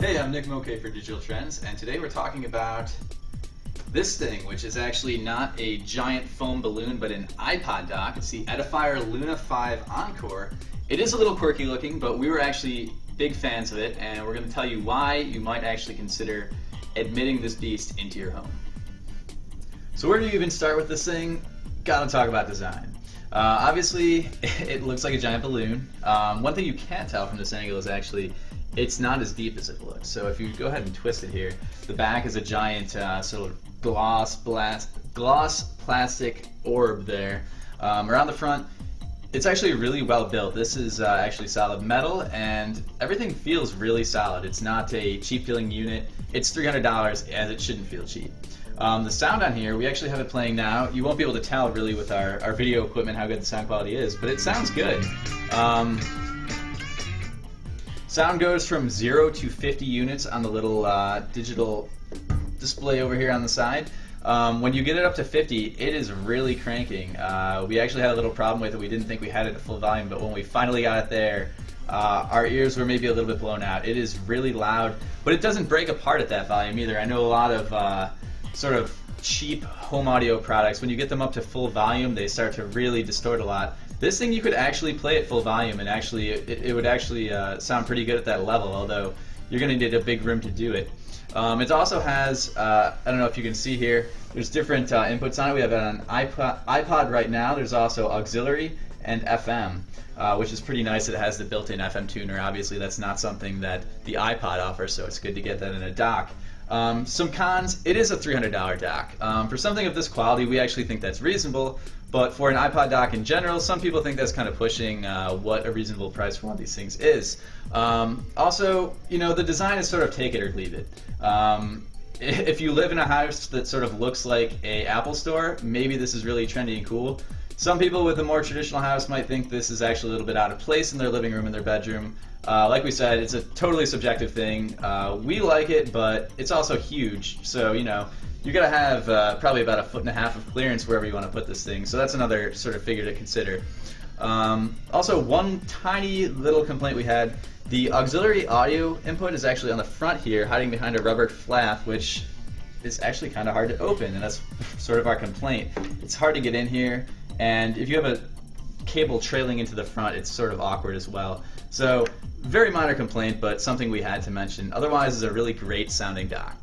Hey, I'm Nick Moke for Digital Trends, and today we're talking about this thing, which is actually not a giant foam balloon, but an iPod dock. It's the Edifier Luna5 Encore. It is a little quirky looking, but we were actually big fans of it, and we're going to tell you why you might actually consider admitting this beast into your home. So where do you even start with this thing? Gotta talk about design. Obviously, it looks like a giant balloon. One thing you can't tell from this angle is actually it's not as deep as it looks. So if you go ahead and twist it here, the back is a giant sort of gloss plastic orb there. Around the front, it's actually really well built. This is actually solid metal, and everything feels really solid. It's not a cheap feeling unit. It's $300, as it shouldn't feel cheap. The sound on here, we actually have it playing now. You won't be able to tell really with our video equipment how good the sound quality is, but it sounds good. Sound goes from 0 to 50 units on the little digital display over here on the side. When you get it up to 50, it is really cranking. We actually had a little problem with it. We didn't think we had it at full volume, but when we finally got it there, our ears were maybe a little bit blown out. It is really loud, but it doesn't break apart at that volume either. I know a lot of sort of cheap home audio products, when you get them up to full volume, they start to really distort a lot. This thing, you could actually play at full volume, and actually it would actually sound pretty good at that level, although you're going to need a big room to do it. It also has, I don't know if you can see here, there's different inputs on it. We have it on iPod right now. There's also auxiliary and FM, which is pretty nice. It has the built-in FM tuner. Obviously, that's not something that the iPod offers, so it's good to get that in a dock. Some cons, it is a $300 dock. For something of this quality, we actually think that's reasonable, but for an iPod dock in general, some people think that's kind of pushing what a reasonable price for one of these things is. Also, you know, the design is sort of take it or leave it. If you live in a house that sort of looks like an Apple store, maybe this is really trendy and cool. Some people with a more traditional house might think this is actually a little bit out of place in their living room and their bedroom. Like we said, it's a totally subjective thing. We like it, but it's also huge, so you know, you're gonna have probably about 1.5 feet of clearance wherever you want to put this thing, so that's another sort of figure to consider. Also, one tiny little complaint we had, the auxiliary audio input is actually on the front here, hiding behind a rubber flap, which is actually kind of hard to open, and that's sort of our complaint. It's hard to get in here, and if you have a cable trailing into the front, it's sort of awkward as well. So, very minor complaint, but something we had to mention. Otherwise, it's a really great sounding dock.